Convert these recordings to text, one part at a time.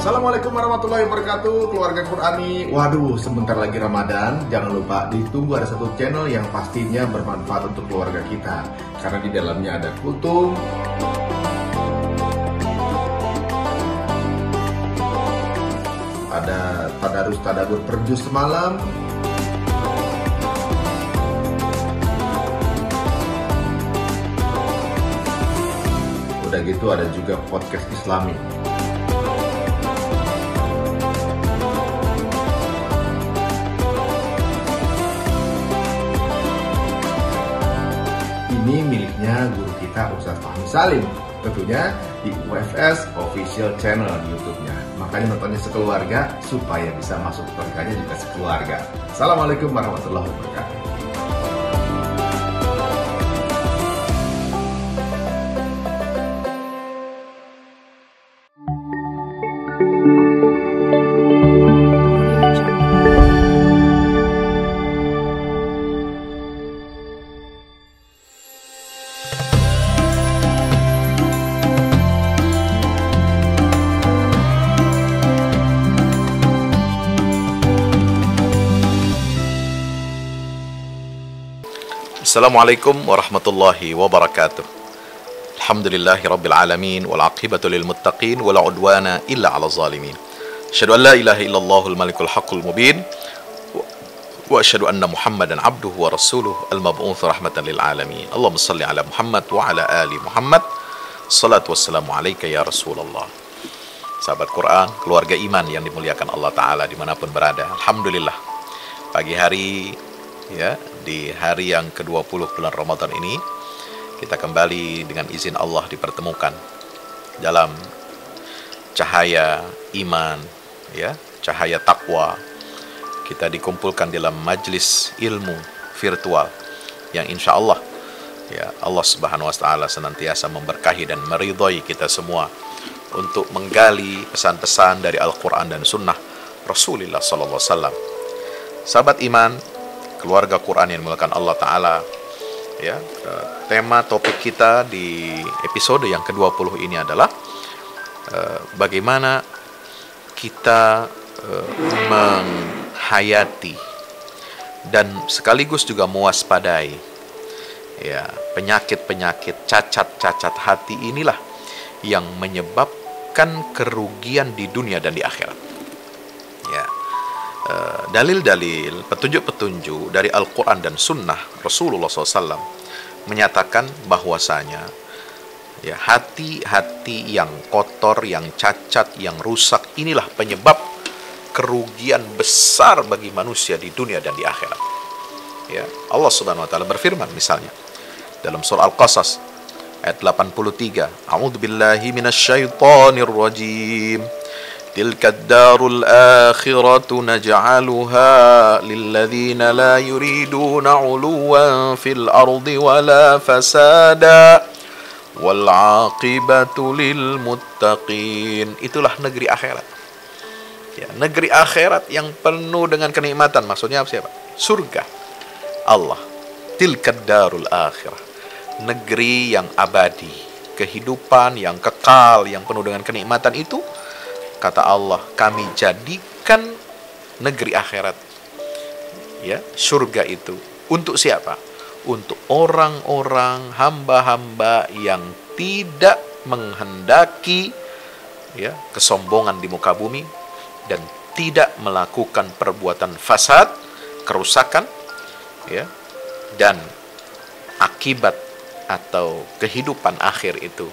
Assalamualaikum warahmatullahi wabarakatuh, keluarga Qurani. Waduh, sebentar lagi Ramadan. Jangan lupa ditunggu ada satu channel yang pastinya bermanfaat untuk keluarga kita, karena di dalamnya ada kultum, ada tadarus tadabbur per juz semalam, udah gitu ada juga podcast Islami. Ini miliknya guru kita Ustadz Fahmi Salim, tentunya di UFS Official Channel di YouTube-nya. Makanya nontonnya sekeluarga supaya bisa masuk berkahnya juga sekeluarga. Assalamualaikum warahmatullahi wabarakatuh. Assalamualaikum warahmatullahi wabarakatuh. Alhamdulillahi rabbil alamin, wal aqibatu lil muttaqin, wala udwana illa ala zalimin. Asyhadu an la ilaha illallahul malikul haqqul mubin, wa asyhadu anna Muhammadan abduhu wa rasuluhu al-mab'uts rahmatan lil alamin. Allahumma shalli ala Muhammad wa ala ali Muhammad. Salatu wassalamu alayka ya Rasulullah. Sahabat Quran, keluarga iman yang dimuliakan Allah Ta'ala dimanapun berada. Alhamdulillah, pagi hari, ya, di hari yang ke-20 bulan Ramadan ini, kita kembali dengan izin Allah dipertemukan dalam cahaya iman, ya, cahaya takwa. Kita dikumpulkan dalam majlis ilmu virtual yang insya Allah, ya, Allah Subhanahu wa Ta'ala senantiasa memberkahi dan meridhoi kita semua untuk menggali pesan-pesan dari Al-Quran dan Sunnah Rasulullah SAW. Sahabat iman, keluarga Quran yang dimuliakan Allah Ta'ala, ya, tema topik kita di episode yang ke-20 ini adalah bagaimana kita menghayati dan sekaligus juga mewaspadai, ya, penyakit-penyakit, cacat-cacat hati inilah yang menyebabkan kerugian di dunia dan di akhirat. Ya, dalil-dalil, petunjuk-petunjuk dari Al-Quran dan Sunnah Rasulullah SAW menyatakan bahwasanya, ya, hati-hati yang kotor, yang cacat, yang rusak, inilah penyebab kerugian besar bagi manusia di dunia dan di akhirat. Ya, Allah Subhanahu wa Ta'ala berfirman misalnya dalam surah Al-Qasas ayat 83, A'udzubillahi minasyaitonir rajim. Tilka ad-darul akhiratu naj'aluha lilladzina la yuriduna 'uluwan fil ardi wala fasada wal 'aqibatu lil muttaqin. Itulah negeri akhirat. Ya, negeri akhirat yang penuh dengan kenikmatan. Maksudnya apa, siapa? Surga Allah. Tilka ad-darul akhirah, negeri yang abadi, kehidupan yang kekal, yang penuh dengan kenikmatan itu, kata Allah, kami jadikan negeri akhirat, ya, surga itu untuk siapa? Untuk orang-orang hamba-hamba yang tidak menghendaki, ya, kesombongan di muka bumi dan tidak melakukan perbuatan fasad, kerusakan, ya, dan akibat atau kehidupan akhir itu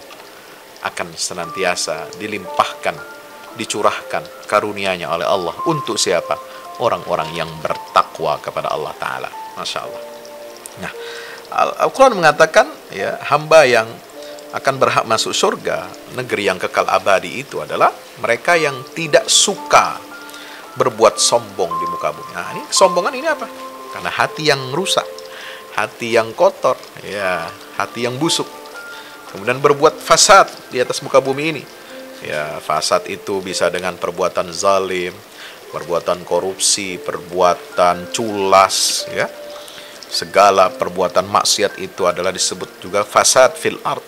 akan senantiasa dilimpahkan, dicurahkan karunia-Nya oleh Allah untuk siapa? Orang-orang yang bertakwa kepada Allah Ta'ala. Masya Allah. Nah, Al-Quran mengatakan, ya, hamba yang akan berhak masuk surga, negeri yang kekal abadi, itu adalah mereka yang tidak suka berbuat sombong di muka bumi. Nah, ini kesombongan ini apa? Karena hati yang rusak, hati yang kotor, ya, hati yang busuk, kemudian berbuat fasad di atas muka bumi ini. Ya, fasad itu bisa dengan perbuatan zalim, perbuatan korupsi, perbuatan culas, ya. Segala perbuatan maksiat itu adalah disebut juga fasad fil ard.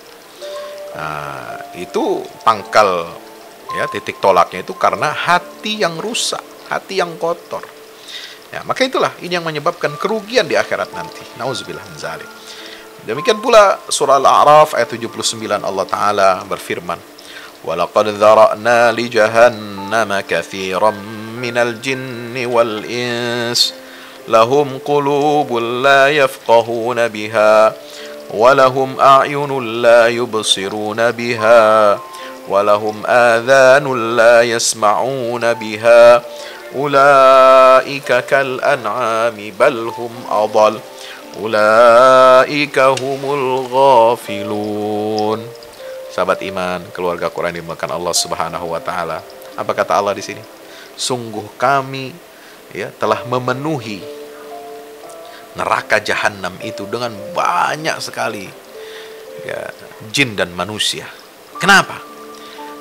Nah, itu pangkal Ya, titik tolaknya itu karena hati yang rusak, hati yang kotor. Ya, maka itulah ini yang menyebabkan kerugian di akhirat nanti. Nauzubillah min dzalik. Demikian pula surah Al-A'raf ayat 79 Allah Ta'ala berfirman, وَلَقَدْ ذَرَأْنَا لِجَهَنَّمَ كَثِيرًا مِنَ الْجِنِّ وَالْإِنسِ لَهُمْ قُلُوبٌ لَا يَفْقَهُونَ بِهَا وَلَهُمْ أَعْيُنٌ لَا يُبْصِرُونَ بِهَا وَلَهُمْ آذَانٌ لَا يَسْمَعُونَ بِهَا أُولَئِكَ كَالْأَنْعَامِ بَلْ هُمْ أَضَلُّ أُولَئِكَ هُمُ الْغَافِلُونَ. Sahabat iman, keluarga Quran dimuliakan Allah Subhanahu wa taala. Apa kata Allah di sini? Sungguh kami ya telah memenuhi neraka jahanam itu dengan banyak sekali ya, jin dan manusia. Kenapa?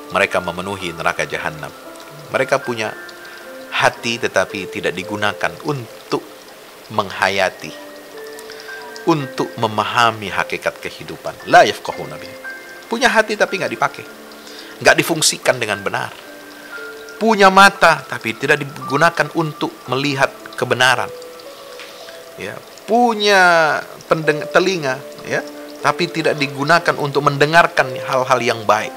Mereka memenuhi neraka jahanam. Mereka punya hati tetapi tidak digunakan untuk menghayati, untuk memahami hakikat kehidupan. La yafqahuna bihi. Punya hati tapi nggak dipakai, nggak difungsikan dengan benar. Punya mata tapi tidak digunakan untuk melihat kebenaran. Ya, punya telinga, ya, tapi tidak digunakan untuk mendengarkan hal-hal yang baik.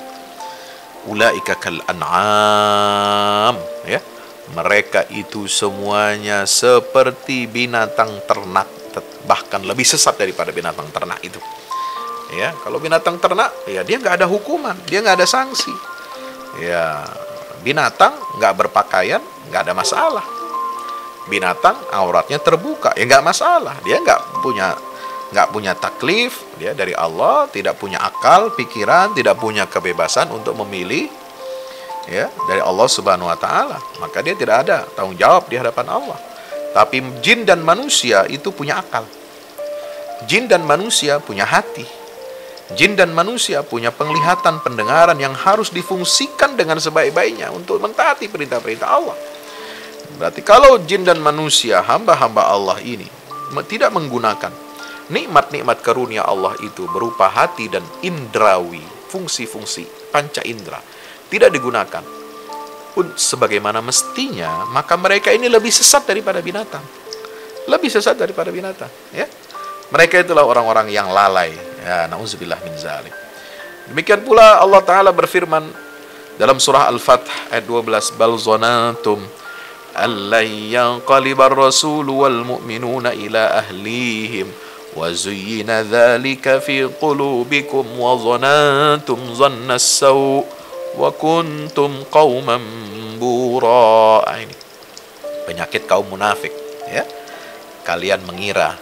Ulaika kal an'am, ya. Mereka itu semuanya seperti binatang ternak, bahkan lebih sesat daripada binatang ternak itu. Ya, kalau binatang ternak, ya dia nggak ada hukuman, dia nggak ada sanksi. Ya, binatang nggak berpakaian, nggak ada masalah. Binatang auratnya terbuka, ya nggak masalah. Dia nggak punya taklif, dia dari Allah, tidak punya akal, pikiran, tidak punya kebebasan untuk memilih. Ya, dari Allah Subhanahu wa taala, maka dia tidak ada tanggung jawab di hadapan Allah. Tapi jin dan manusia itu punya akal. Jin dan manusia punya hati. Jin dan manusia punya penglihatan, pendengaran yang harus difungsikan dengan sebaik-baiknya untuk mentaati perintah-perintah Allah. Berarti kalau jin dan manusia, hamba-hamba Allah ini tidak menggunakan nikmat-nikmat karunia Allah itu berupa hati dan indrawi, fungsi-fungsi panca indera, tidak digunakan sebagaimana mestinya, maka mereka ini lebih sesat daripada binatang. Lebih sesat daripada binatang, ya. Mereka itulah orang-orang yang lalai. Ya, na'udzubillah min dzalik. Demikian pula Allah Ta'ala berfirman dalam surah Al-Fath ayat 12, bal zanantum allay yanqalibar rasul wal mu'minuna ila ahlihim wa zuyyina dzalika fi qulubikum wa zanantum dhanna as-saw wa kuntum qauman bura. Ini penyakit kaum munafik, ya. Kalian mengira,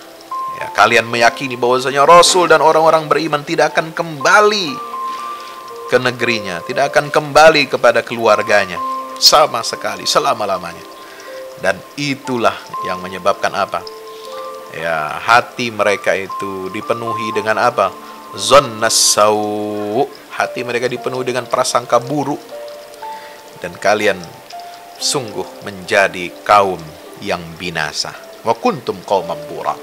ya, kalian meyakini bahwasanya Rasul dan orang-orang beriman tidak akan kembali ke negerinya, tidak akan kembali kepada keluarganya sama sekali selama-lamanya. Dan itulah yang menyebabkan apa? Ya, hati mereka itu dipenuhi dengan apa? Zannasau. Hati mereka dipenuhi dengan prasangka buruk. Dan kalian sungguh menjadi kaum yang binasa. Wa kuntum qauman bura.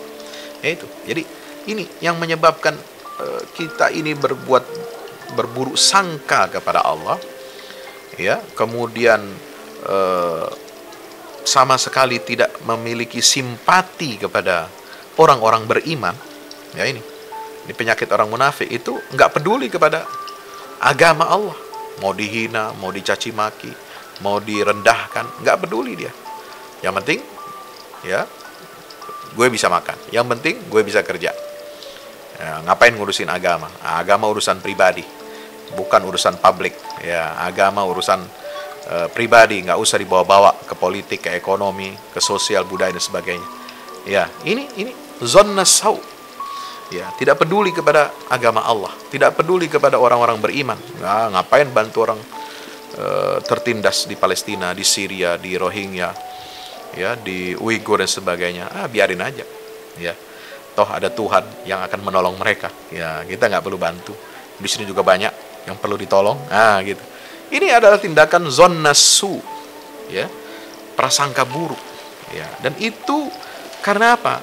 Itu. Jadi ini yang menyebabkan kita ini berburuk sangka kepada Allah, ya. Kemudian sama sekali tidak memiliki simpati kepada orang-orang beriman. Ya, ini penyakit orang munafik itu nggak peduli kepada agama Allah. Mau dihina, mau dicaci maki, mau direndahkan, nggak peduli dia. Yang penting, ya, gue bisa makan. Yang penting gue bisa kerja. Ya, ngapain ngurusin agama? Agama urusan pribadi, bukan urusan publik. Ya, agama urusan pribadi, nggak usah dibawa-bawa ke politik, ke ekonomi, ke sosial, budaya dan sebagainya. Ya, ini zannasau. Ya, tidak peduli kepada agama Allah, tidak peduli kepada orang-orang beriman. Nah, ngapain bantu orang tertindas di Palestina, di Syria, di Rohingya, ya, di Uighur dan sebagainya. Biarin aja, ya. Toh ada Tuhan yang akan menolong mereka. Ya, kita nggak perlu bantu. Di sini juga banyak yang perlu ditolong. Gitu. Ini adalah tindakan zonnasu, ya, prasangka buruk. Ya, dan itu karena apa?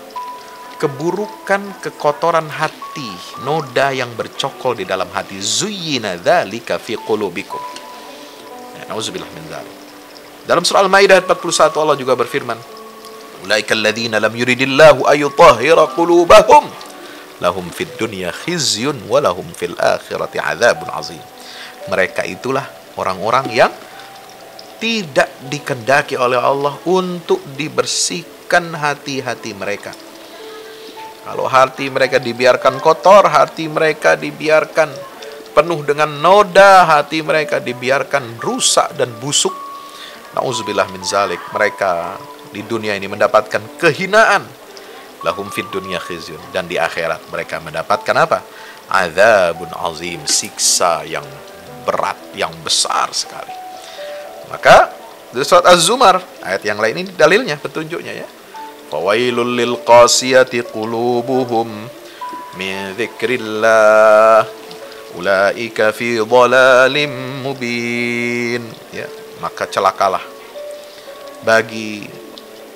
Keburukan, kekotoran hati, noda yang bercokol di dalam hati. Zuyyina dzalika fi qulubikum. Nauzubillah min dzalik. Dalam surah Al-Maidah ayat 41 Allah juga berfirman, "Ulaikal ladzina lam yuridillahu ayutahhira qulubahum lahum fid dunya khizyun wa lahum fil akhirati adzabun azim." Mereka itulah orang-orang yang tidak dikehendaki oleh Allah untuk dibersihkan hati-hati mereka. Kalau hati mereka dibiarkan kotor, hati mereka dibiarkan penuh dengan noda, hati mereka dibiarkan rusak dan busuk, nauzubillah min zalik, mereka di dunia ini mendapatkan kehinaan. Lahum fid dunya khizyun, dan di akhirat mereka mendapatkan apa? Adzabun azim, siksa yang berat, yang besar sekali. Maka di surat Az-Zumar ayat yang lain ini dalilnya, petunjuknya ya. Fawailul lil qasiyati qulubuhum min dzikrillah ulaika fi dhalalim mubin. Ya, maka celakalah bagi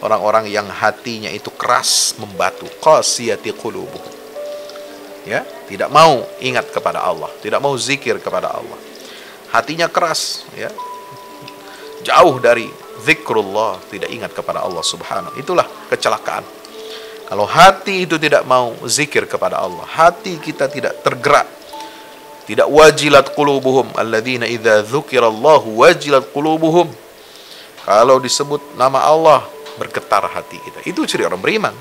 orang-orang yang hatinya itu keras membatu, qasiyati qulubuhum. Ya, tidak mau ingat kepada Allah, tidak mau zikir kepada Allah. Hatinya keras, ya. Jauh dari zikrullah, tidak ingat kepada Allah Subhanahu. Itulah kecelakaan. Kalau hati itu tidak mau zikir kepada Allah, hati kita tidak tergerak, tidak wajilat qulubuhum alladzina idza dzukirallahu wajilat qulubuhum. Kalau disebut nama Allah, bergetar hati kita. Itu ciri orang beriman.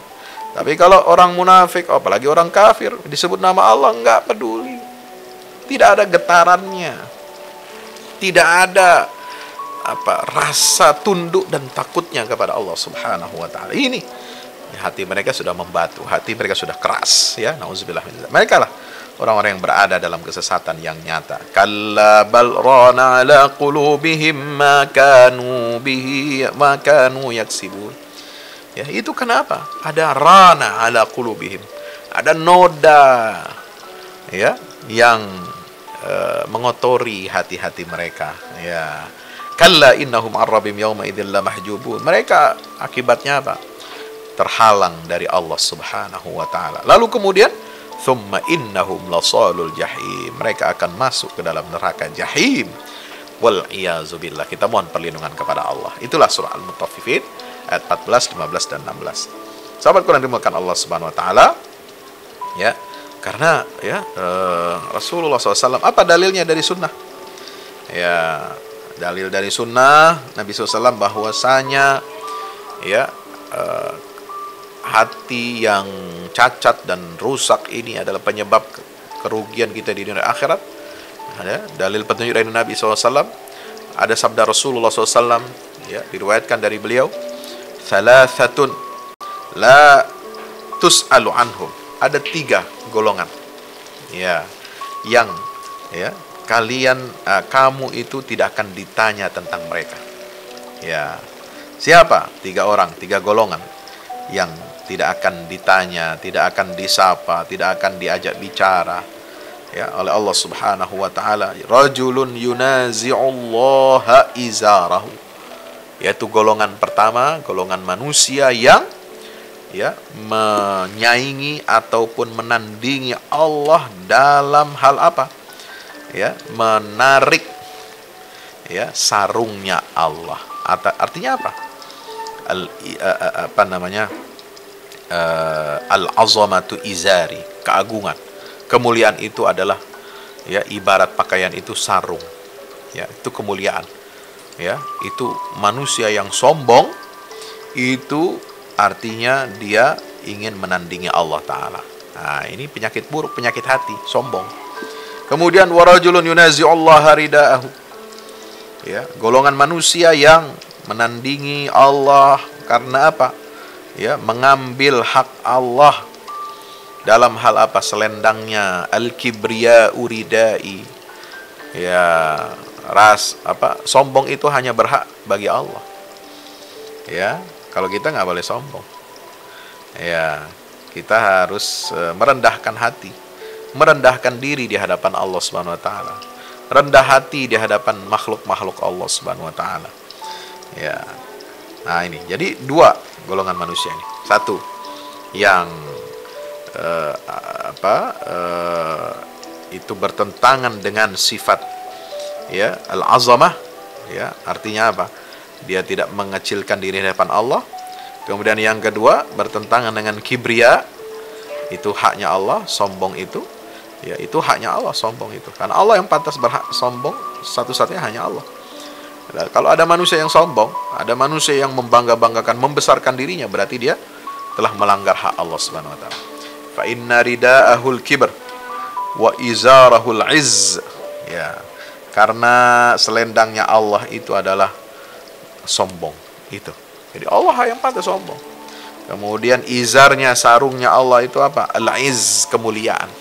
Tapi kalau orang munafik, apalagi orang kafir, disebut nama Allah enggak peduli. Tidak ada getarannya. Tidak ada rasa tunduk dan takutnya kepada Allah Subhanahu wa taala. Ini hati mereka sudah membatu, hati mereka sudah keras, ya. Nauzubillah min dzalik. Mereka lah orang-orang yang berada dalam kesesatan yang nyata. Kalla bal rana ala qulubihim ma kanu yaksibun. Ya, itu kenapa? Ada rana ala qulubihim. Ada noda, ya, yang mengotori hati-hati mereka, ya. Kalla innahum arrabim yawma idzil la mahjubun. Mereka akibatnya apa? Terhalang dari Allah Subhanahu wa taala. Lalu kemudian thumma innahum lasalul jahim. Mereka akan masuk ke dalam neraka jahim. Wal iyazu billah. Kita mohon perlindungan kepada Allah. Itulah surah Al-Mutaffifin ayat 14, 15 dan 16. Sahabat Quran dimuliakan Allah Subhanahu wa taala. Ya, karena ya Rasulullah SAW, apa dalilnya dari sunnah? Ya, dalil dari sunnah Nabi SAW bahwasanya ya hati yang cacat dan rusak ini adalah penyebab kerugian kita di dunia akhirat. Ada dalil petunjuk dari Nabi SAW. Ada sabda Rasulullah SAW, ya, diriwayatkan dari beliau, salasatun la tus'alu anhum. Ada 3 golongan, ya, yang ya kamu itu tidak akan ditanya tentang mereka. Ya, siapa? 3 orang, 3 golongan yang tidak akan ditanya, tidak akan disapa, tidak akan diajak bicara, ya, oleh Allah Subhanahu wa taala. Rajulun yunazi'ullaha izarahu. Yaitu golongan pertama, golongan manusia yang ya menyaingi ataupun menandingi Allah dalam hal apa? Ya, menarik ya sarungnya Allah. Artinya apa? Al-azamatu izari, keagungan, kemuliaan itu adalah ya ibarat pakaian itu sarung. Ya, itu kemuliaan. Ya, itu manusia yang sombong itu artinya dia ingin menandingi Allah taala. Nah, ini penyakit buruk, penyakit hati, sombong. Kemudian warajulun yunazi'ullaha ridaahu. Ya, golongan manusia yang menandingi Allah karena apa? Ya, mengambil hak Allah dalam hal apa? Selendangnya, al-kibriya uridai. Ya, sombong itu hanya berhak bagi Allah. Ya, kalau kita nggak boleh sombong. Ya, kita harus merendahkan hati, merendahkan diri di hadapan Allah Subhanahu wa taala. Rendah hati di hadapan makhluk-makhluk Allah Subhanahu wa taala. Ya. Nah, ini. Jadi 2 golongan manusia ini. 1 yang itu bertentangan dengan sifat ya al-azamah, ya, artinya apa? Dia tidak mengecilkan diri di hadapan Allah. Kemudian yang kedua, bertentangan dengan kibria, itu haknya Allah, sombong itu, ya, itu haknya Allah, sombong itu. Karena Allah yang pantas berhak sombong, satu-satunya hanya Allah. Nah, kalau ada manusia yang sombong, ada manusia yang membangga-banggakan, membesarkan dirinya, berarti dia telah melanggar hak Allah Subhanahu wa taala. Fa inna rida'ahul kibr wa izarahul izz. Ya, karena selendangnya Allah itu adalah sombong itu. Jadi Allah yang pantas sombong. Kemudian izarnya, sarungnya Allah itu apa? Al-izz, kemuliaan.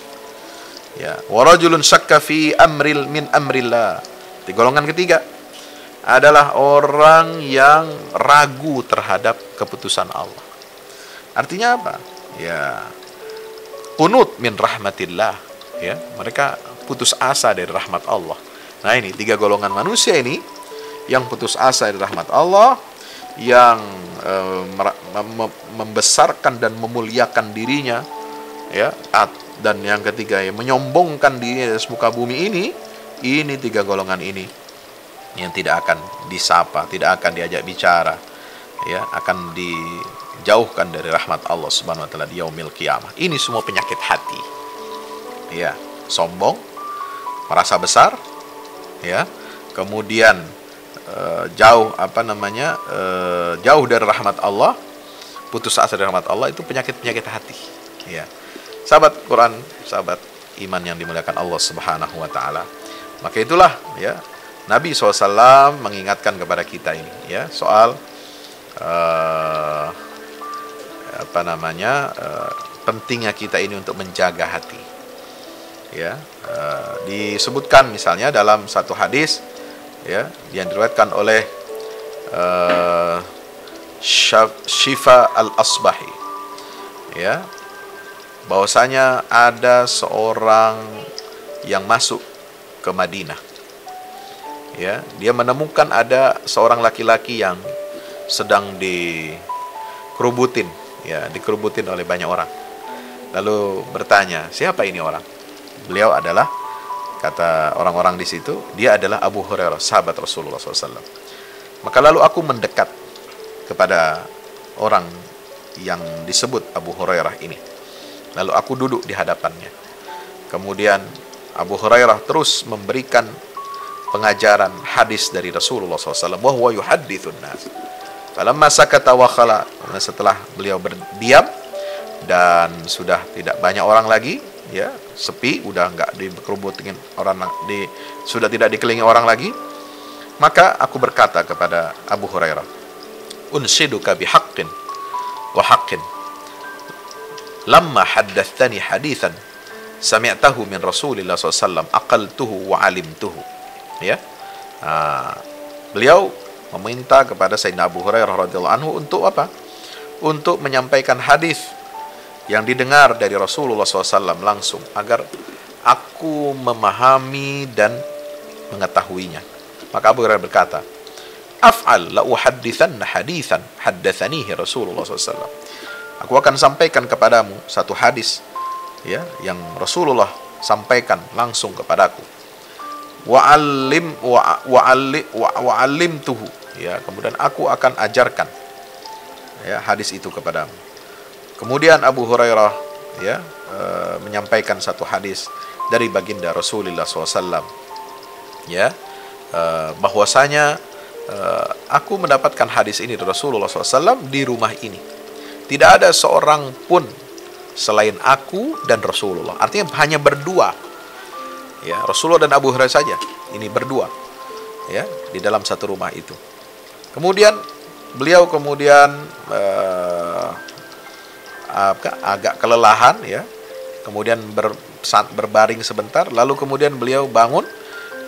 Ya, wa rajulun syakka fi amril min amrillah. Di golongan ketiga adalah orang yang ragu terhadap keputusan Allah. Artinya apa? Ya, qunut min rahmatillah, ya, mereka putus asa dari rahmat Allah. Nah, ini tiga golongan manusia ini, yang putus asa dari rahmat Allah, yang membesarkan dan memuliakan dirinya, ya, dan yang ketiga yang menyombongkan dirinya di muka bumi ini tiga golongan ini yang tidak akan disapa, tidak akan diajak bicara, ya, akan dijauhkan dari rahmat Allah Subhanahu wa taala di yaumil qiyamah. Ini semua penyakit hati. Ya, sombong, merasa besar, ya. Kemudian jauh jauh dari rahmat Allah, putus asa dari rahmat Allah, itu penyakit-penyakit hati. Ya. Sahabat Quran, sahabat iman yang dimuliakan Allah Subhanahu wa taala. Maka itulah, ya, Nabi SAW mengingatkan kepada kita ini, ya, soal pentingnya kita ini untuk menjaga hati. Ya, disebutkan misalnya dalam satu hadis, ya, yang diriwayatkan oleh Syifa al-Asbahi, ya, bahwasanya ada seorang yang masuk ke Madinah, ya, dia menemukan ada seorang laki-laki yang sedang dikerubutin, ya, dikerubutin oleh banyak orang. Lalu bertanya, siapa ini orang? Beliau adalah, kata orang-orang di situ, dia adalah Abu Hurairah, sahabat Rasulullah SAW. Maka lalu aku mendekat kepada orang yang disebut Abu Hurairah ini. Lalu aku duduk di hadapannya. Kemudian Abu Hurairah terus memberikan pengajaran hadis dari Rasulullah SAW. Wa huwa yuhaddithun nas. Falamma sakata wa khala. Setelah beliau berdiam dan sudah tidak banyak orang lagi, ya, sepi, udah enggak dikerubutin orang, sudah tidak dikelilingi orang lagi, maka aku berkata kepada Abu Hurairah, unshiduka bihaqqin wa haqqin lamma haddatsani haditsan sami'tahu min Rasulillah SAW aqaltuhu wa alimtuhu. Ya, beliau meminta kepada Sayyidina Abu Hurairah radhiyallahu anhu untuk apa? Untuk menyampaikan hadis yang didengar dari Rasulullah SAW langsung, agar aku memahami dan mengetahuinya. Maka Abu Hurairah berkata, af'al la uhaddithanna hadithan haddatsanihi Rasulullah SAW. Aku akan sampaikan kepadamu satu hadis, ya, yang Rasulullah sampaikan langsung kepadaku. Wa'allimtuhu, ya, kemudian aku akan ajarkan, ya, hadis itu kepadamu. Kemudian Abu Hurairah, ya, menyampaikan satu hadis dari baginda Rasulullah SAW, ya, bahwasanya aku mendapatkan hadis ini dari Rasulullah SAW di rumah ini. Tidak ada seorang pun selain aku dan Rasulullah. Artinya hanya berdua, ya, Rasulullah dan Abu Hurairah saja. Ini berdua, ya, di dalam satu rumah itu. Kemudian beliau agak kelelahan, ya, kemudian berbaring sebentar, lalu kemudian beliau bangun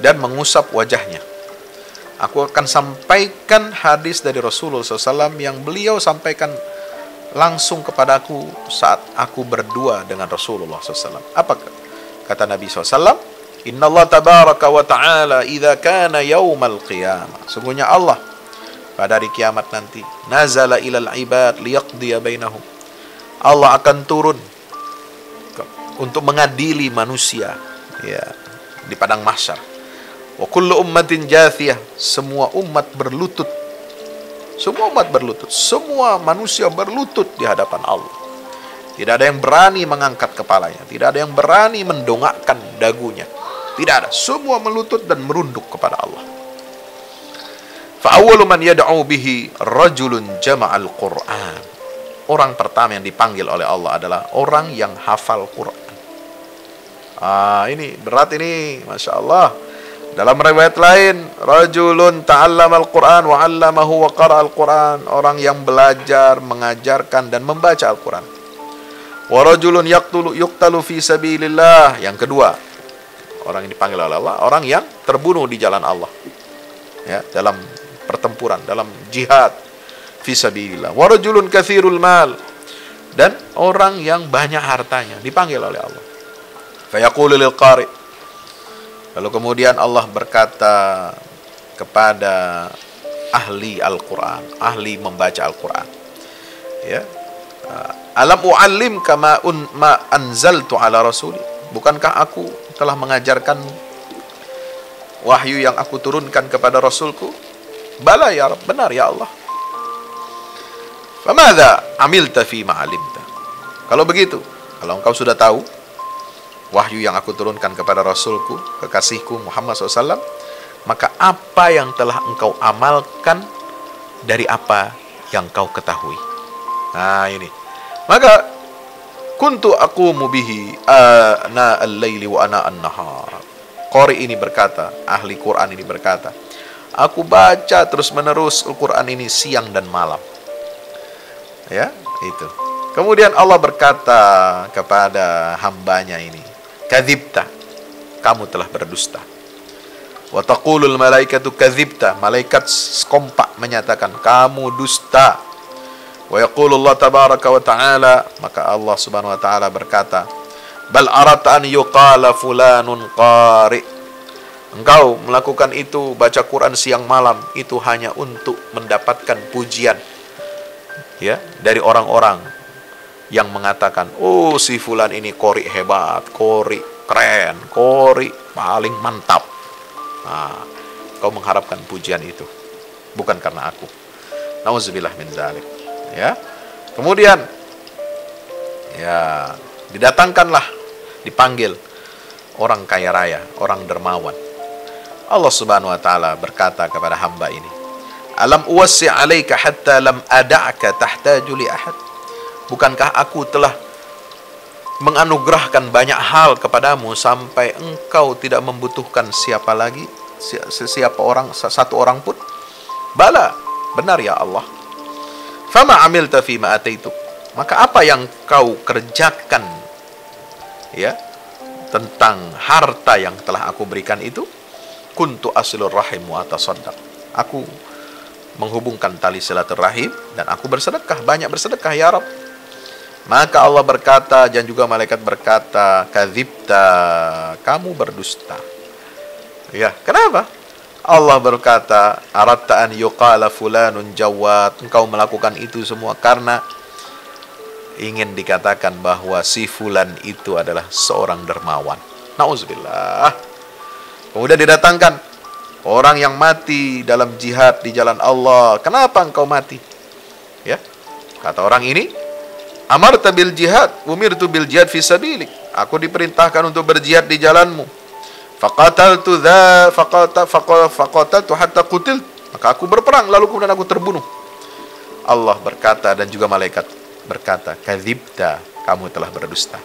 dan mengusap wajahnya. Aku akan sampaikan hadis dari Rasulullah SAW yang beliau sampaikan langsung kepadaku saat aku berdua dengan Rasulullah SAW. Apa kata Nabi SAW? Inna Allah tabaraka wa ta'ala idha kana yawmal qiyamah. Sungguhnya Allah pada hari kiamat nanti, nazala ilal ibad liyaqdiya bainahum. Allah akan turun untuk mengadili manusia, ya, di padang mahsyar. Wa kullu ummatin jathiyah, semua umat berlutut. Semua umat berlutut, semua manusia berlutut di hadapan Allah. Tidak ada yang berani mengangkat kepalanya, tidak ada yang berani mendongakkan dagunya. Tidak ada, semua melutut dan merunduk kepada Allah. Fa awwalu man yad'u bihi rajulun jama'al Qur'an. Orang pertama yang dipanggil oleh Allah adalah orang yang hafal Quran. Ini berat ini, Masya Allah. Dalam riwayat lain, rajulun ta'allama al-Quran wa 'allamahu wa qara'a al-Quran. Orang yang belajar, mengajarkan dan membaca Al-Quran. Wa rajulun yuqtalu fi sabilillah. Yang kedua, orang yang dipanggil oleh Allah, orang yang terbunuh di jalan Allah. Ya, dalam pertempuran, dalam jihad fi sabilillah. Wa rajulun katsirul mal. Dan orang yang banyak hartanya dipanggil oleh Allah. Fa yaqulu lil qari'. Lalu kemudian Allah berkata kepada ahli Al-Quran, ahli membaca Al-Quran, ya, alam u'allim kama ma anzaltu ala rasuli. Bukankah aku telah mengajarkan wahyu yang aku turunkan kepada Rasulku? Bala ya Rabb, benar ya Allah. Famadha amilta fi ma'alimta. Kalau begitu, kalau engkau sudah tahu wahyu yang aku turunkan kepada Rasulku, kekasihku Muhammad SAW, maka apa yang telah engkau amalkan dari apa yang kau ketahui? Nah ini. Maka kuntu aqumu bihi ana al-laili wa ana an-nahar. Qari ini berkata, ahli Quran ini berkata, aku baca terus menerus Al-Quran ini siang dan malam. Ya, itu. Kemudian Allah berkata kepada hambanya ini, kadzibta, kamu telah berdusta. Wa taqulul malaikatu kadzibta, malaikat kompak menyatakan kamu dusta. Wa yaqulu Allah tabaraka wa taala, maka Allah Subhanahu wa taala berkata, bal aradta an yuqala fulanun qari. Engkau melakukan itu, baca Quran siang malam, itu hanya untuk mendapatkan pujian, ya, dari orang-orang yang mengatakan, oh si fulan ini qori hebat, qori keren, qori paling mantap. Nah, kau mengharapkan pujian itu, bukan karena aku. Nauzubillah min dzalik. Ya. Kemudian ya, didatangkanlah, dipanggil orang kaya raya, orang dermawan. Allah Subhanahu wa taala berkata kepada hamba ini, alam uwassi 'alaika hatta lam ada'ka tahtaju li ahad. Bukankah aku telah menganugerahkan banyak hal kepadamu sampai engkau tidak membutuhkan siapa lagi, siapa orang, satu orang pun? Bala, benar ya Allah. Fama amilta fima ataituk. Maka apa yang kau kerjakan, ya, tentang harta yang telah aku berikan itu? Kuntu asilur rahim wa atasaddaq. Aku menghubungkan tali silaturahim dan aku bersedekah, banyak bersedekah ya Rabb. Maka Allah berkata dan juga malaikat berkata, kadzibta, kamu berdusta. Ya, kenapa? Allah berkata, aradta an yuqala fulanun jawad. Engkau melakukan itu semua karena ingin dikatakan bahwa si fulan itu adalah seorang dermawan. Nauzubillah. Kemudian didatangkan orang yang mati dalam jihad di jalan Allah. Kenapa engkau mati? Ya, kata orang ini, amarta bil jihad, umirtu bil jihad fi sabilik. Aku diperintahkan untuk berjihad di jalanmu. Faqataltu hatta qutil. Maka aku berperang lalu kemudian aku terbunuh. Allah berkata dan juga malaikat berkata, kadzibta, kamu telah berdusta.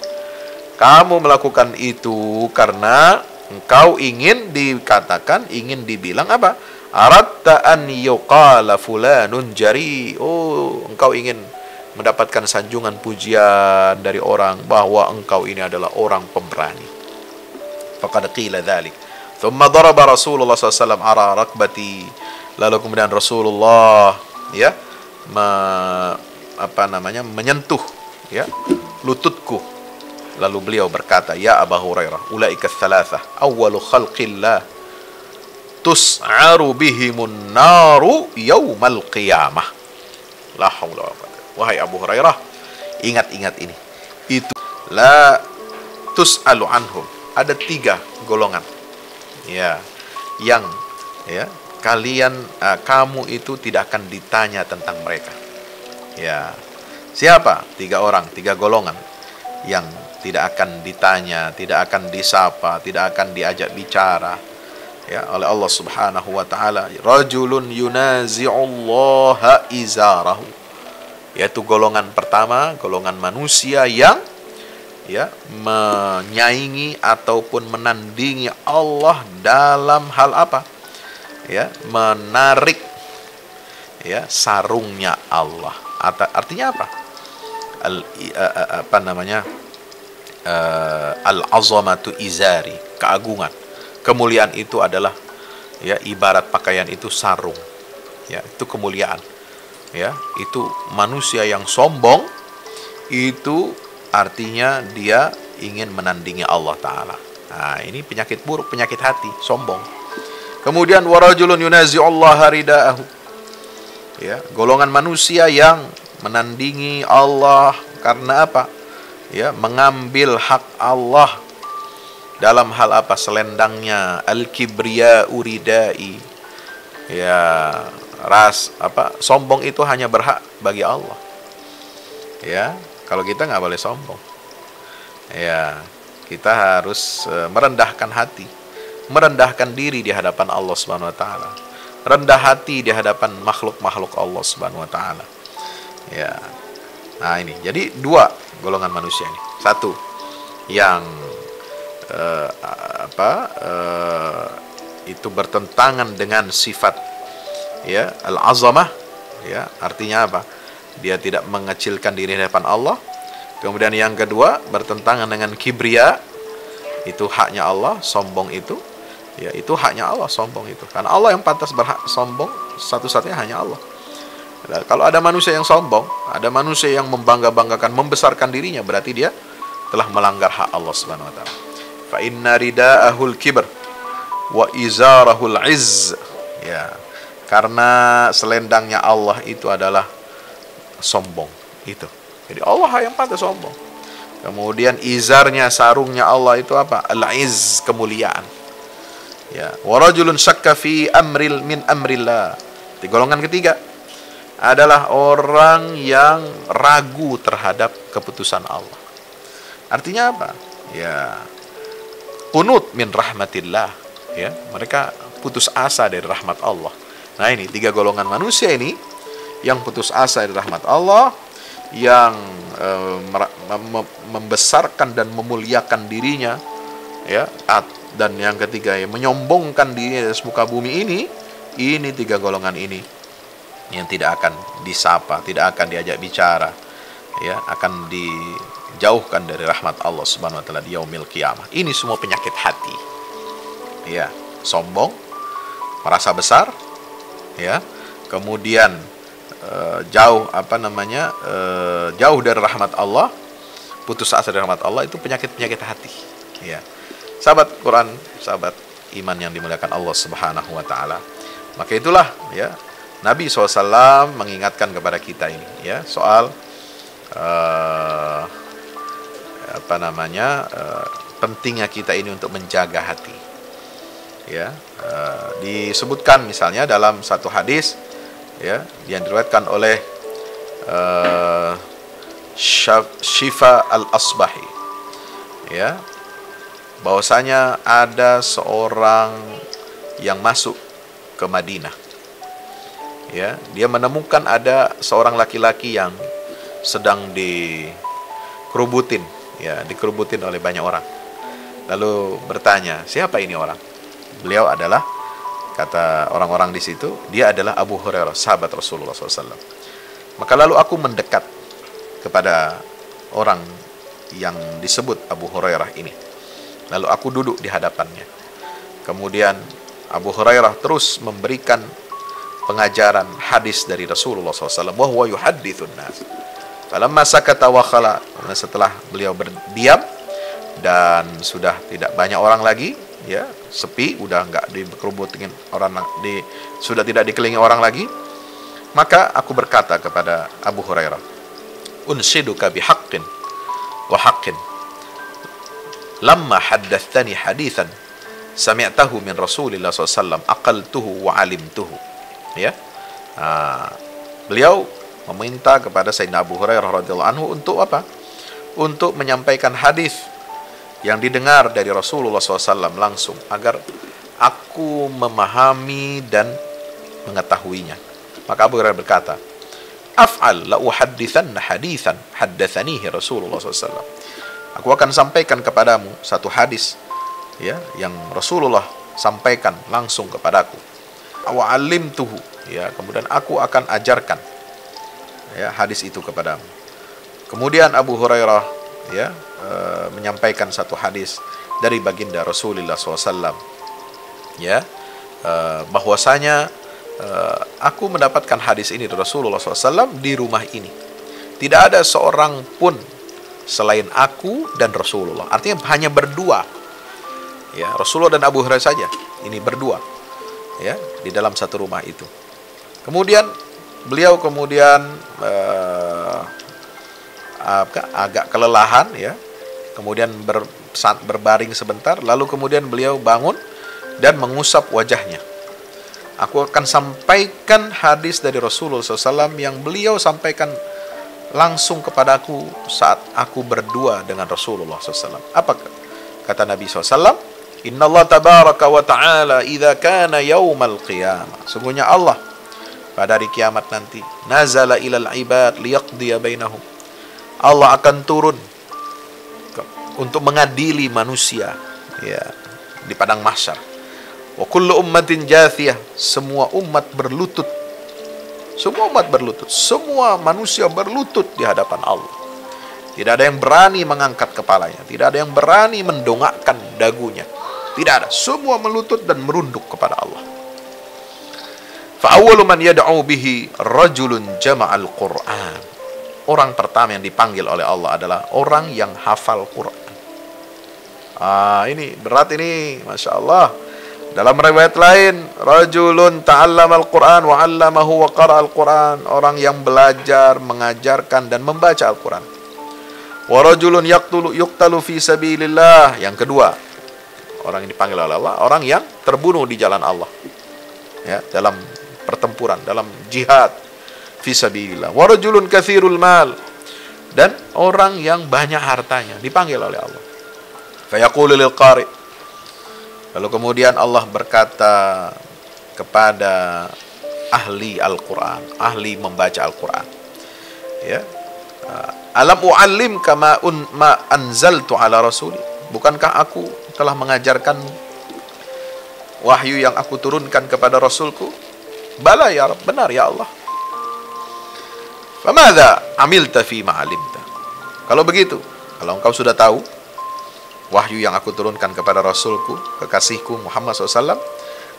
Kamu melakukan itu karena engkau ingin dikatakan, ingin dibilang apa? Aradta an yuqala fulanun jari. Oh, engkau ingin mendapatkan sanjungan pujian dari orang bahwa engkau ini adalah orang pemberani. Faqad qila dzalik. Thumma daraba Rasulullah SAW ala rakbati. Lalu kemudian Rasulullah, ya, menyentuh, ya, lututku. Lalu beliau berkata, ya Abu Hurairah, ulaika tsalatsa awwalu khalqillah tus'aru bihimun naru yaumal qiyamah. La haula wala quwwata. Wahai Abu Hurairah, ingat-ingat ini. Itu la tus'alu anhum. Ada 3 golongan, ya, yang ya kamu itu tidak akan ditanya tentang mereka. Ya, siapa? 3 orang, 3 golongan yang tidak akan ditanya, tidak akan disapa, tidak akan diajak bicara ya oleh Allah Subhanahu wa taala. Rajulun yunazi'ullaha izarahu, yaitu golongan pertama, golongan manusia yang ya menyaingi ataupun menandingi Allah dalam hal apa? Ya, menarik ya sarungnya Allah. Artinya apa? Al-azamatu izari, keagungan, kemuliaan itu adalah ya ibarat pakaian itu sarung. Ya, itu kemuliaan. Ya, itu manusia yang sombong itu artinya dia ingin menandingi Allah taala. Nah, ini penyakit buruk, penyakit hati, sombong. Kemudian warajulun yunazi'ullaha ridaahu. Ya, golongan manusia yang menandingi Allah karena apa? Ya, mengambil hak Allah dalam hal apa? Selendangnya, al-kibriya uridai. Ya, sombong itu hanya berhak bagi Allah. Ya, kalau kita nggak boleh sombong. Ya, kita harus merendahkan hati, merendahkan diri di hadapan Allah Subhanahu wa taala. Rendah hati di hadapan makhluk-makhluk Allah Subhanahu wa taala. Ya. Nah, ini. Jadi 2 golongan manusia ini. 1 yang itu bertentangan dengan sifat ya al-azamah, ya, artinya apa? Dia tidak mengecilkan diri di hadapan Allah. Kemudian yang kedua bertentangan dengan kibriya, itu haknya Allah, sombong itu ya itu haknya Allah, sombong itu. Karena Allah yang pantas berhak sombong, satu-satunya hanya Allah. Nah, kalau ada manusia yang sombong, ada manusia yang membangga-banggakan, membesarkan dirinya, berarti dia telah melanggar hak Allah Subhanahu wa taala. Fa inna rida'ahul kibr wa izarahul izz. Ya. Karena selendangnya Allah itu adalah sombong itu. Jadi Allah yang pantas sombong. Kemudian izarnya, sarungnya Allah itu apa? Al-izz, kemuliaan. Ya, wa rajulun syakka fi amril min amrillah. Di golongan ketiga adalah orang yang ragu terhadap keputusan Allah. Artinya apa? Ya, qunut min rahmatillah. Ya, mereka putus asa dari rahmat Allah. Nah, ini 3 golongan manusia ini yang putus asa dari rahmat Allah, yang membesarkan dan memuliakan dirinya, ya, dan yang ketiga yang menyombongkan diri di muka bumi ini 3 golongan ini yang tidak akan disapa, tidak akan diajak bicara, ya, akan dijauhkan dari rahmat Allah Subhanahu wa taala di yaumil qiyamah. Ini semua penyakit hati. Ya, sombong, merasa besar, ya. Kemudian jauh jauh dari rahmat Allah, putus asa dari rahmat Allah, itu penyakit-penyakit hati. Ya. Sahabat Quran, sahabat iman yang dimuliakan Allah Subhanahu wa taala. Maka itulah ya Nabi SAW mengingatkan kepada kita ini ya soal pentingnya kita ini untuk menjaga hati. Ya, disebutkan misalnya dalam satu hadis ya yang diriwayatkan oleh Syifa al-Asbahi, ya, bahwasanya ada seorang yang masuk ke Madinah. Ya, dia menemukan ada seorang laki-laki yang sedang dikerubutin oleh banyak orang. Lalu bertanya, siapa ini orang? Beliau adalah, kata orang-orang di situ, dia adalah Abu Hurairah, sahabat Rasulullah SAW. Maka lalu aku mendekat kepada orang yang disebut Abu Hurairah ini. Lalu aku duduk di hadapannya. Kemudian Abu Hurairah terus memberikan pengajaran hadis dari Rasulullah SAW. Wa huwa yuhaddithun nas. Falamma sakata wa khala. Setelah beliau berdiam dan sudah tidak banyak orang lagi, ya, sepi, udah enggak dikerubutin orang, sudah tidak dikelilingi orang lagi, maka aku berkata kepada Abu Hurairah, unshiduka bihaqqin wa haqqin lamma haddatsani hadithan sami'tahu min Rasulillah SAW, aqaltuhu wa alimtuhu. Ya. Beliau meminta kepada Sayyidina Abu Hurairah radhiyallahu anhu untuk apa? Untuk menyampaikan hadis yang didengar dari Rasulullah SAW langsung, agar aku memahami dan mengetahuinya. Maka Abu Hurairah berkata, af'al la uhaddithanna hadithan haddathanihi Rasulullah SAW. Aku akan sampaikan kepadamu satu hadis, ya, yang Rasulullah sampaikan langsung kepadaku. Wa 'allimtuhu, ya, kemudian aku akan ajarkan, ya, hadis itu kepadamu. Kemudian Abu Hurairah, ya, menyampaikan satu hadis dari baginda Rasulullah SAW, ya, bahwasanya aku mendapatkan hadis ini dari Rasulullah SAW di rumah ini. Tidak ada seorang pun selain aku dan Rasulullah. Artinya hanya berdua, ya, Rasulullah dan Abu Hurairah saja. Ini berdua, ya, di dalam satu rumah itu. Kemudian beliau agak kelelahan, ya, kemudian berbaring sebentar, lalu kemudian beliau bangun dan mengusap wajahnya. Aku akan sampaikan hadis dari Rasulullah SAW yang beliau sampaikan langsung kepadaku saat aku berdua dengan Rasulullah SAW. Apa kata Nabi SAW? Inna Allah tabaraka wa ta'ala idha kana yawmal qiyamah. Sungguhnya Allah pada hari kiamat nanti, nazala ilal ibad liyaqdiya bainahum. Allah akan turun untuk mengadili manusia, ya, di padang mahsyar. Wa kullu ummatin jathiyah, semua umat berlutut. Semua umat berlutut, semua manusia berlutut di hadapan Allah. Tidak ada yang berani mengangkat kepalanya, tidak ada yang berani mendongakkan dagunya. Tidak ada, semua melutut dan merunduk kepada Allah. Fa awwalu man yad'u bihi rajulun jama'al Qur'an. Orang pertama yang dipanggil oleh Allah adalah orang yang hafal Quran. Ini berat ini, Masya Allah. Dalam riwayat lain, rajulun ta'allamal Qur'an wa 'allamahu wa qara'al Qur'an. Orang yang belajar, mengajarkan dan membaca Al-Quran. Wa rajulun yuqtalu fi sabilillah. Yang kedua, orang yang dipanggil oleh Allah, orang yang terbunuh di jalan Allah, ya, dalam pertempuran, dalam jihad fi sabilillah. Wa rajulun katsirul mal, dan orang yang banyak hartanya dipanggil oleh Allah. Fa yaqulu lil qari'. Lalu kemudian Allah berkata kepada ahli Al-Quran, ahli membaca Al-Quran, ya, alam u'allim kama ma anzaltu ala rasuli. Bukankah aku telah mengajarkanmu wahyu yang aku turunkan kepada Rasulku? Bala ya Rabb, benar ya Allah. Famadha amilta fi ma'alimta. Kalau begitu, kalau engkau sudah tahu wahyu yang aku turunkan kepada Rasulku, kekasihku Muhammad SAW,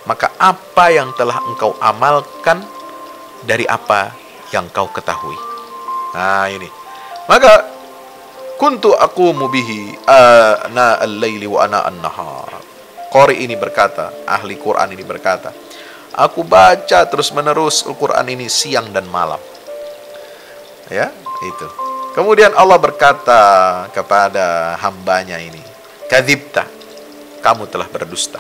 maka apa yang telah engkau amalkan dari apa yang kau ketahui? Nah ini, maka kuntu aqumu bihi ana al-laili wa ana an-nahar. Qari ini berkata, ahli Quran ini berkata, aku baca terus menerus Al-Quran ini siang dan malam. Ya, itu. Kemudian Allah berkata kepada hambanya ini, kadzibta, kamu telah berdusta.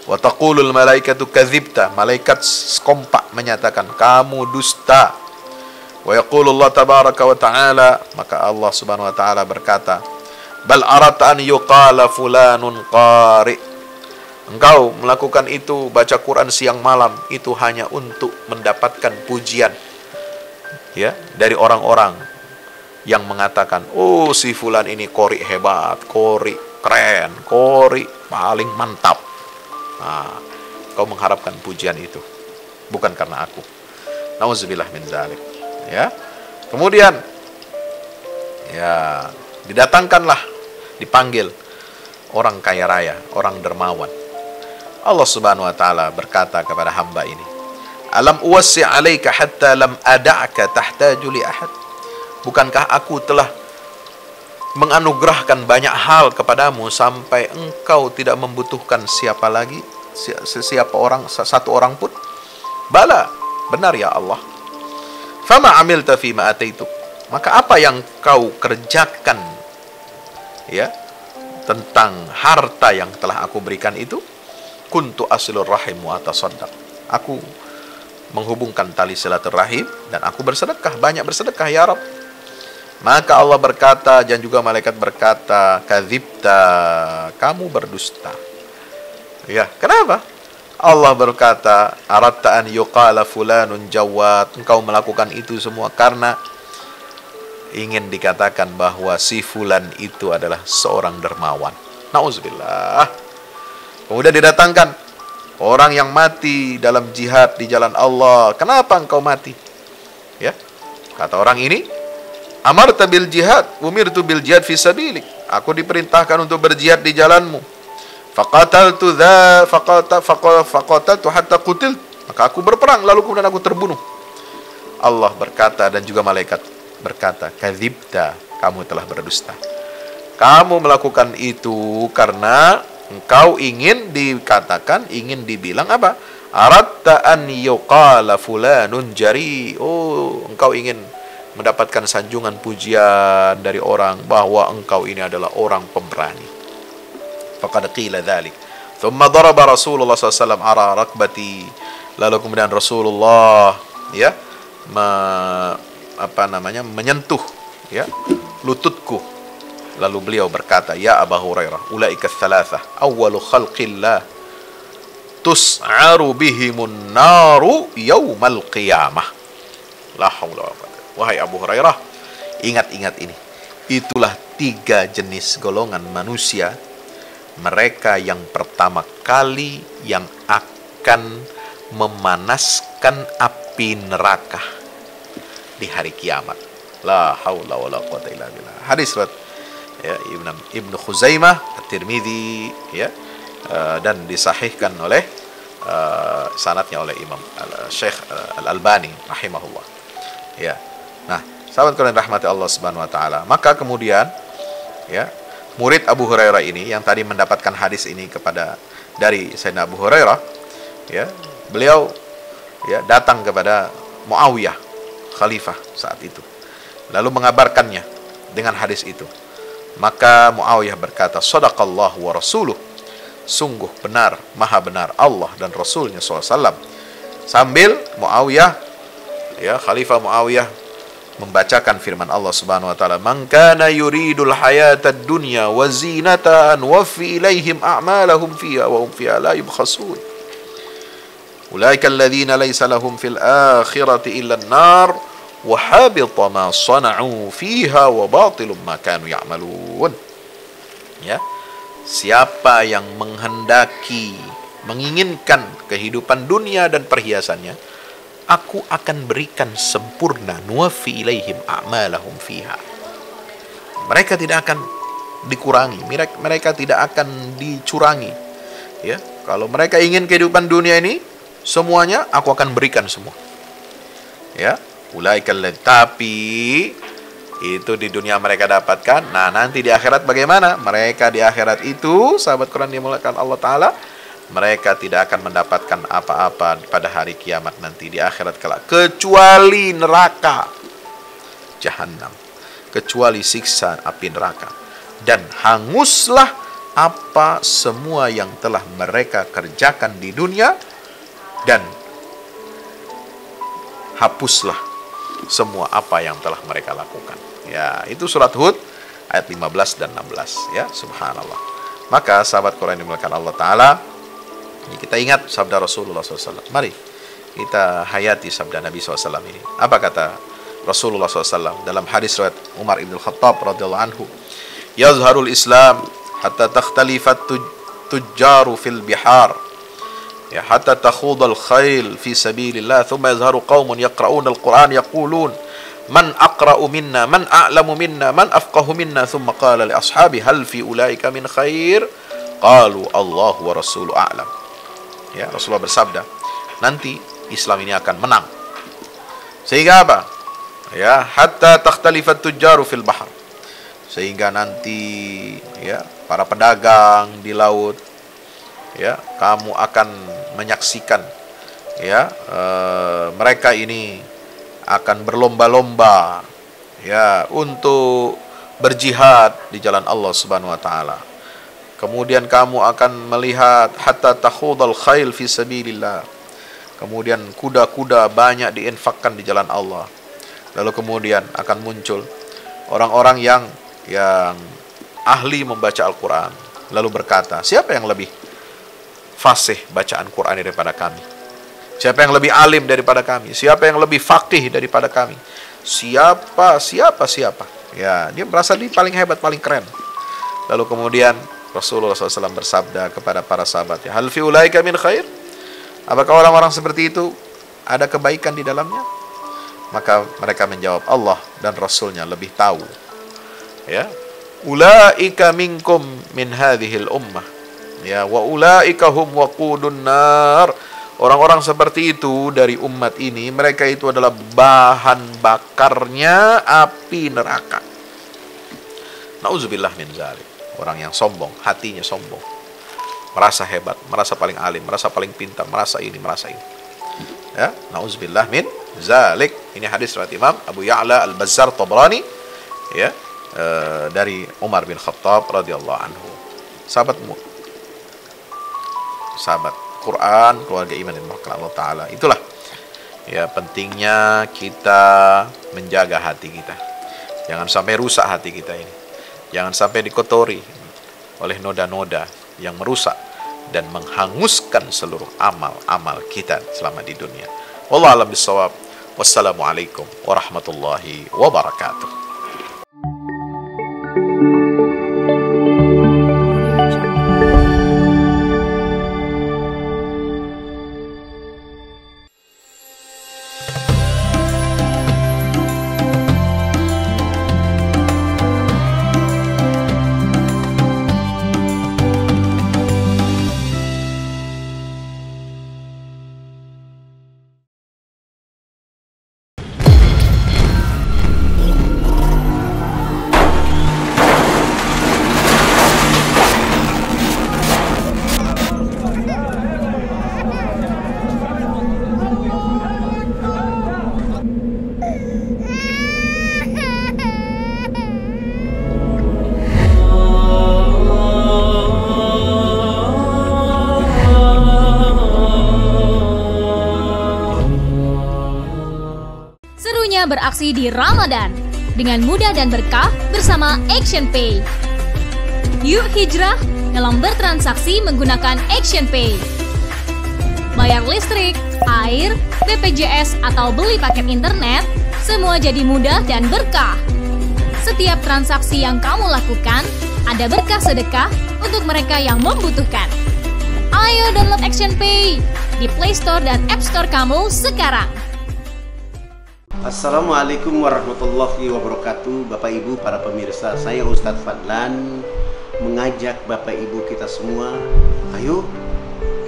Wa taqulul malaikatu kadzibta, malaikat kompak menyatakan kamu dusta. Wa yaqulullah tabaraka wa ta'ala, maka Allah subhanahu wa ta'ala berkata, bal arata an yuqala fulanun qari. Engkau melakukan itu, baca Quran siang malam, itu hanya untuk mendapatkan pujian, ya, dari orang-orang yang mengatakan, oh si fulan ini qori hebat, qori keren, qori paling mantap. Nah, kau mengharapkan pujian itu, bukan karena aku. Nauzubillah min dzalik. Ya. Kemudian, ya, didatangkanlah, dipanggil orang kaya raya, orang dermawan. Allah Subhanahu wa taala berkata kepada hamba ini, alam uwassi 'alaika hatta lam ada'ka tahtaju li ahad. Bukankah aku telah menganugerahkan banyak hal kepadamu sampai engkau tidak membutuhkan siapa lagi, siapa orang, satu orang pun? Bala, benar ya Allah. Fama amilta fima ataituk. Maka apa yang kau kerjakan, ya, tentang harta yang telah aku berikan itu, kuntu asilur rahim wa atasaddaq. Aku menghubungkan tali silaturahim dan aku bersedekah, banyak bersedekah ya Rabb. Maka Allah berkata dan juga malaikat berkata, kadzibta, kamu berdusta. Ya, kenapa? Allah berkata, aratta an yuqala fulanun jawad, engkau melakukan itu semua karena ingin dikatakan bahwa si fulan itu adalah seorang dermawan. Nauzubillah. Kemudian didatangkan orang yang mati dalam jihad di jalan Allah. Kenapa engkau mati? Ya, kata orang ini, amarta bil jihad, umirtu bil jihad fi sabilik. Aku diperintahkan untuk berjihad di jalanmu. Faqataltu hatta qutil. Maka aku berperang lalu kemudian aku terbunuh. Allah berkata dan juga malaikat berkata, kadzibta, kamu telah berdusta. Kamu melakukan itu karena engkau ingin dikatakan, ingin dibilang apa? Aratta an yuqala fulanun jari. Oh, engkau ingin mendapatkan sanjungan pujian dari orang bahwa engkau ini adalah orang pemberani. Faqad qila dzalik. Thumma daraba Rasulullah SAW ala rakbati. Lalu kemudian Rasulullah menyentuh lututku. Lalu beliau berkata, ya Abu Hurairah, ulaika tsalatsah awwalu khalqillah tus'aru bihimun naru yaumal qiyamah. La haula wala quwwata. Wahai Abu Hurairah, ingat-ingat ini. Itulah 3 jenis golongan manusia, mereka yang pertama kali yang akan memanaskan api neraka di hari kiamat. La haula wala quwwata illa billah. Hadis riwayat Ibnu Khuzaimah, At-Tirmidzi, dan disahihkan oleh sanadnya oleh Imam Syekh Al-Albani rahimahullah. Ya. Nah, sahabat kalian rahmati Allah Subhanahu wa taala. Maka kemudian murid Abu Hurairah ini yang tadi mendapatkan hadis ini dari Sayyidina Abu Hurairah, beliau datang kepada Muawiyah, khalifah saat itu, lalu mengabarkannya dengan hadis itu. Maka Muawiyah berkata, sadaqallahu wa rasuluh, sungguh benar, maha benar Allah dan Rasulnya SAW. Sambil Muawiyah, Khalifah Muawiyah membacakan firman Allah Subhanahu wa taala, man kana yuridul hayatad dunya wa zinatan wafi ilaihim a'malahum fiha wa hum fiha la yubkhasun. Ulaika alladhina laysa lahum fil akhirati illa an-nar wa habita ma sana'u fiha wa batilum ma kanu ya'malun. Siapa yang menghendaki, menginginkan kehidupan dunia dan perhiasannya, aku akan berikan sempurna, nuwafi ilaihim a'malahum fiha. Mereka tidak akan dikurangi, mereka tidak akan dicurangi. Kalau mereka ingin kehidupan dunia ini, semuanya aku akan berikan semua. Tapi itu di dunia mereka dapatkan. Nah, nanti di akhirat bagaimana? Mereka di akhirat itu, sahabat Quran dimuliakan Allah Ta'ala, mereka tidak akan mendapatkan apa-apa pada hari kiamat nanti di akhirat kelak, kecuali neraka Jahannam, kecuali siksa api neraka. Dan hanguslah apa semua yang telah mereka kerjakan di dunia, dan hapuslah semua apa yang telah mereka lakukan. Itu surat Hud ayat 15 dan 16. Subhanallah. Maka sahabat Quran dimuliakan Allah Ta'ala, kita ingat sabda Rasulullah SAW. Mari kita hayati sabda Nabi SAW ini. Apa kata Rasulullah SAW dalam hadis riwayat Umar ibn Khattab radhiyallahu anhu? Yazharul Islam hatta takhtalifat tujjaru fil bihar, hatta takhudal khail fi sabilillah, thumma yazharu qaumun yaqra'una al-Qur'an yaqulun man aqra'u minna, man a'lamu minna, man afqahu minna, thumma qala li ashabi hal fi ulaika min khair, qalu Allah wa rasuluhu a'lam. Rasulullah bersabda, nanti Islam ini akan menang. Sehingga apa? Hatta takhtalifat tujjaru fil bahr. Sehingga nanti para pedagang di laut, kamu akan menyaksikan mereka ini akan berlomba-lomba untuk berjihad di jalan Allah Subhanahu wa taala. Kemudian kamu akan melihat hatta takhudal khail fi sabilillah. Kemudian kuda-kuda banyak diinfakkan di jalan Allah. Lalu kemudian akan muncul orang-orang yang ahli membaca Al-Quran, lalu berkata, siapa yang lebih fasih bacaan Quran daripada kami? Siapa yang lebih alim daripada kami? Siapa yang lebih faqih daripada kami? Siapa? Ya, dia merasa dia paling hebat, paling keren. Lalu kemudian Rasulullah SAW bersabda kepada para sahabatnya, hal fi ulaika min khair? Apakah orang-orang seperti itu ada kebaikan di dalamnya? Maka mereka menjawab, Allah dan Rasulnya lebih tahu. Ya, ulaika minkum min hadhil ummah. Ya, wa ulaika hum waqudun nar. Orang-orang seperti itu dari umat ini, mereka itu adalah bahan bakarnya api neraka. Nauzubillah min zalik. Orang yang sombong, hatinya sombong, merasa hebat, merasa paling alim, merasa paling pintar, merasa ini, merasa ini. Ya, nauzubillah min zalik. Ini hadis riwayat Imam Abu Ya'la Al-Bazzar Tabrani, ya, dari Umar bin Khattab radhiyallahu anhu. Sahabat Quran, keluarga iman yang dirahmati Allah Ta'ala. Itulah ya pentingnya kita menjaga hati kita. Jangan sampai rusak hati kita ini. Jangan sampai dikotori oleh noda-noda yang merusak dan menghanguskan seluruh amal-amal kita selama di dunia. Wallahu a'lam bishawab. Wassalamualaikum warahmatullahi wabarakatuh. Beraksi di Ramadan dengan mudah dan berkah bersama ActionPay. Yuk hijrah dalam bertransaksi menggunakan ActionPay. Bayar listrik, air, BPJS atau beli paket internet, semua jadi mudah dan berkah. Setiap transaksi yang kamu lakukan ada berkah sedekah untuk mereka yang membutuhkan. Ayo download ActionPay di Play Store dan App Store kamu sekarang. Assalamualaikum warahmatullahi wabarakatuh. Bapak Ibu para pemirsa, saya Ustadz Fadlan mengajak Bapak Ibu kita semua, ayo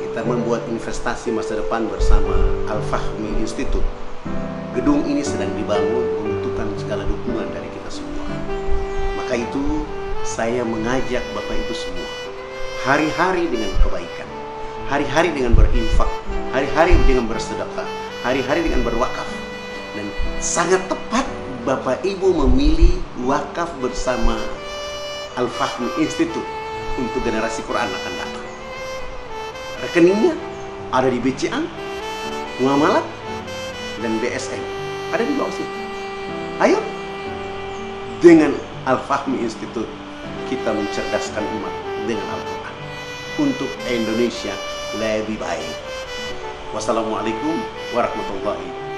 kita membuat investasi masa depan bersama Al-Fahmi Institute. Gedung ini sedang dibangun, membutuhkan segala dukungan dari kita semua. Maka itu saya mengajak Bapak Ibu semua, hari-hari dengan kebaikan, hari-hari dengan berinfak, hari-hari dengan bersedekah, hari-hari dengan berwakaf. Dan sangat tepat Bapak Ibu memilih wakaf bersama Al-Fahmi Institute untuk generasi Quran akan datang. Rekeningnya ada di BCA, Muamalat, dan BSM. Ada di bawah sini. Ayo, dengan Al-Fahmi Institute kita mencerdaskan umat dengan Al-Quran untuk Indonesia lebih baik. Wassalamualaikum warahmatullahi wabarakatuh.